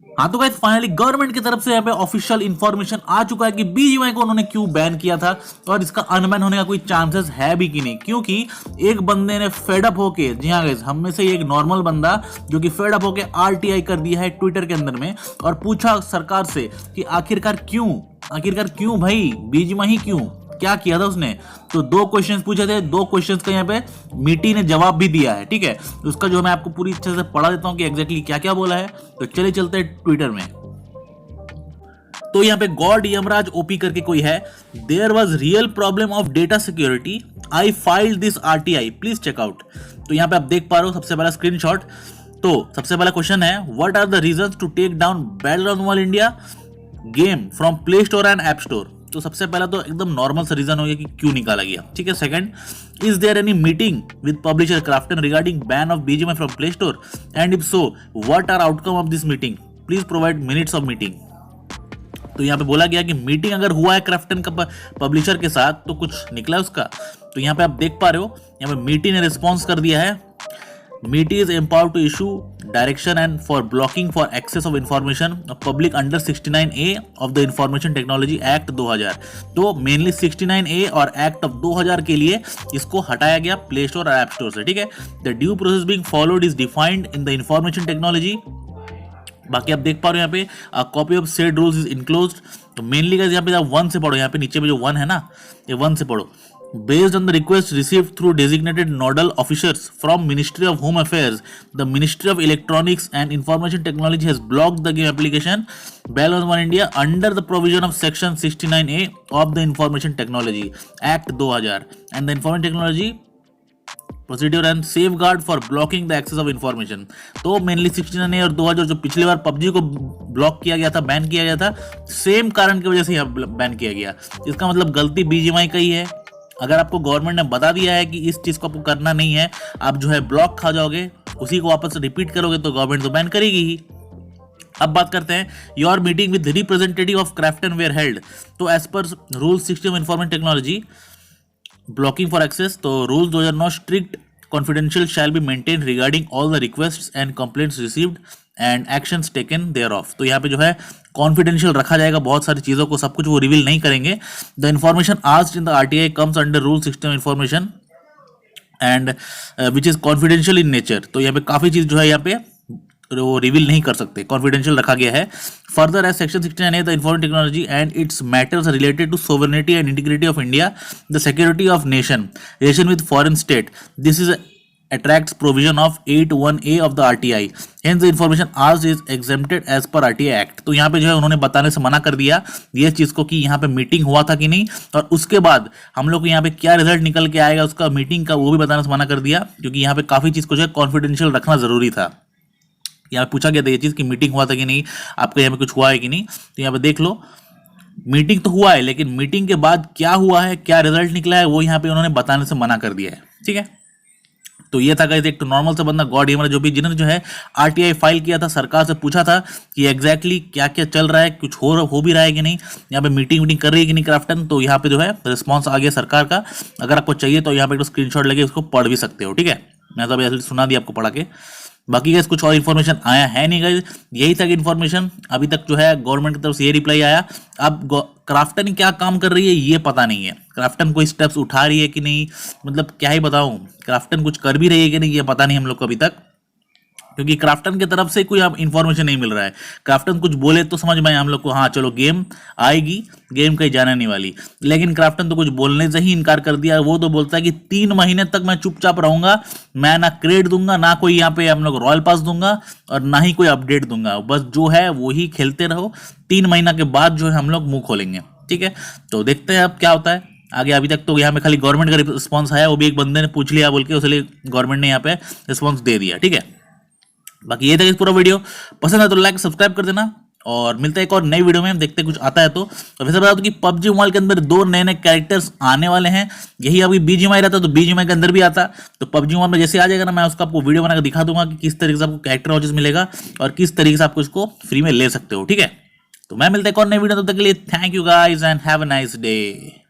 हाँ तो guys finally government की तरफ से यहाँ पे ऑफिशियल इंफॉर्मेशन आ चुका है कि बीजीएमआई को उन्होंने क्यों बैन किया था और इसका अनबैन होने का कोई चांसेस है भी कि नहीं, क्योंकि एक बंदे ने फेडअप होके, जी हाँ गाइस, हम में से एक नॉर्मल बंदा जो कि फेडअप होके आरटीआई कर दिया है ट्विटर के अंदर में और पूछा सरकार से कि आखिरकार क्यों भाई, बीजीएमआई क्यों, क्या किया था उसने। तो 2 क्वेश्चंस पूछे थे, 2 क्वेश्चंस का यहाँ पे मीटी ने जवाब भी दिया है, ठीक है। उसका जो मैं आपको पूरी अच्छे से पढ़ा देता हूँ कि एग्जैक्टली क्या क्या बोला है। तो चलिए चलते हैं ट्विटर में। तो यहाँ पे गॉड यमराज ओपी करके कोई है, there was real problem of data security, I filed this RTI, please check out. तो यहाँ पे आप देख पा रहे हो सबसे पहला स्क्रीनशॉट। तो सबसे पहला क्वेश्चन है, what are the reasons to take down battleground mobile India game from play store and app store. तो सबसे पहला तो एकदम नॉर्मल सा रीजन हो गया कि क्यों निकाला गया, ठीक है। Second, is there any meeting with publisher Krafton regarding ban of BGMI from play store and if so what are outcome of this meeting, please provide minutes of meeting. तो यहाँ पे बोला गया कि मीटिंग अगर हुआ है क्राफ्टन का पब्लिशर के साथ तो कुछ निकला उसका। तो यहाँ पे आप देख पा रहे हो, यहाँ पे मीटी ने रिस्पॉन्स कर दिया है, MeitY is empowered to issue direction and for blocking for access of information of public under 69A of the Information Technology Act 2000। तो मेनली 69A और एक्ट ऑफ 2000 के लिए इसको हटाया गया प्ले स्टोर और ऐप स्टोर से, ठीक है। The due process being followed is defined in the information technology. बाकी आप देख पा रहे हो यहाँ पे copy of said rules is enclosed. तो मेनली यहाँ पे आप 1 से पढ़ो, यहाँ पे नीचे में जो 1 है ना, ये 1 से पढ़ो। Based on the request received through designated nodal officers from Ministry of Home Affairs, the Ministry of Electronics and Information Technology has blocked the game application Battlezone 1 India under the provision of Section 69A of the Information Technology Act 2000 and the Information Technology Procedure and Safeguard for blocking the access of information। तो mainly 69A और 2000 जो पिछली बार PUBG को block किया गया था, ban किया गया था, सेम कारण की वजह से यहाँ बैन किया गया। इसका मतलब गलती बीजीएमआई का ही है। अगर आपको गवर्नमेंट ने बता दिया है कि इस चीज को आपको करना नहीं है, आप जो है ब्लॉक खा जाओगे, उसी को वापस रिपीट करोगे तो गवर्नमेंट तो बैन करेगी ही। अब बात करते हैं, your meeting with representative of Krafton were held. तो as per rule 60 of information technology blocking for access, तो rule 2009 strict confidential shall be maintain regarding all the request and complaints received and actions taken thereof. तो यहाँ पे जो है confidential रखा जाएगा, बहुत सारी चीजों को, सब कुछ वो रिवील नहीं करेंगे। The information asked in the RTI comes under rule 60 of information and which is confidential in nature. तो यहाँ पे काफी चीज जो है यहाँ पे वो रिवील नहीं कर सकते, कॉन्फिडेंशियल रखा गया है। Further as section 69A the information technology and its matters related to sovereignty and integrity of India, the security of nation, relation with foreign state, this is attracts provision of 81A of the RTI, hence the information asked is exempted as per RTI Act। तो यहाँ पे जो है उन्होंने बताने से मना कर दिया ये चीज को कि यहाँ पे मीटिंग हुआ था कि नहीं, और उसके बाद हम लोग को यहाँ पे क्या रिजल्ट निकल के आएगा उसका मीटिंग का, वो भी बताने से मना कर दिया, क्योंकि यहाँ पे काफी चीज को जो है कॉन्फिडेंशियल रखना जरूरी था। यहाँ पूछा गया था ये चीज कि मीटिंग हुआ था कि नहीं, आपके यहाँ पे कुछ हुआ है कि नहीं। तो यहाँ पे देख लो, मीटिंग तो हुआ है, लेकिन मीटिंग के बाद क्या हुआ है, क्या रिजल्ट निकला है, वो यहाँ पे उन्होंने बताने से मना कर दिया है, ठीक है। तो ये था गाइस एक तो नॉर्मल सा बंदा गॉड यमराज, जो भी जिन्होंने जो है आरटीआई फाइल किया था, सरकार से पूछा था कि एग्जैक्टली क्या क्या चल रहा है, कुछ हो भी रहा है कि नहीं, यहाँ पे मीटिंग कर रही है कि नहीं क्राफ्टन। तो यहाँ पे जो है रिस्पॉन्स आ गया सरकार का। अगर आपको चाहिए तो यहाँ पे एक स्क्रीनशॉट लेके उसको पढ़ भी सकते हो, ठीक है। मैं तो अभी सुना दिया आपको पढ़ा के। बाकी गाइस कुछ और इन्फॉर्मेशन आया है नहीं गाइस, यही तक इन्फॉर्मेशन अभी तक जो है गवर्नमेंट की तरफ से ये रिप्लाई आया। अब क्राफ्टन क्या काम कर रही है ये पता नहीं है, क्राफ्टन कोई स्टेप्स उठा रही है कि नहीं, मतलब क्या ही बताऊं, क्राफ्टन कुछ कर भी रही है कि नहीं ये पता नहीं हम लोग को अभी तक, क्योंकि क्राफ्टन की तरफ से कोई इन्फॉर्मेशन नहीं मिल रहा है। क्राफ्टन कुछ बोले तो समझ में आए हम लोग को, हाँ चलो गेम आएगी, गेम कहीं जाने नहीं वाली, लेकिन क्राफ्टन तो कुछ बोलने से ही इनकार कर दिया। वो तो बोलता है कि 3 महीने तक मैं चुपचाप रहूंगा, मैं ना क्रेड दूंगा, ना कोई यहाँ पे हम लोग रॉयल पास दूंगा, और ना ही कोई अपडेट दूंगा, बस जो है वो ही खेलते रहो। 3 महीना के बाद जो है हम लोग मुंह खोलेंगे, ठीक है। तो देखते हैं अब क्या होता है आगे। अभी तक तो यहाँ पे खाली गवर्नमेंट का रिस्पॉन्स आया, वो भी एक बंदे ने पूछ लिया बोल के, उसलिए गवर्नमेंट ने यहाँ पे रिस्पॉन्स दे दिया, ठीक है। बाकी ये था इस पूरा वीडियो, पसंद है तो लाइक सब्सक्राइब कर देना, और मिलता है एक और नई वीडियो में, देखते हैं कुछ आता है तो। वैसे बता दो कि पबजी मोबाइल के अंदर 2 नए कैरेक्टर्स आने वाले हैं, यही अभी बीजीएमआई रहता तो बीजीएमआई के अंदर भी आता, तो पबजी मोबाइल में जैसे आ जाएगा ना, मैं उसका आपको वीडियो बनाकर दिखा दूंगा कि किस तरीके से आपको कैरेक्टर वॉचेस मिलेगा और किस तरीके से आपको इसको फ्री में ले सकते हो, ठीक है। तो मैं मिलता है एक और नई वीडियो, तब तक के लिए thank you guys and have a nice day.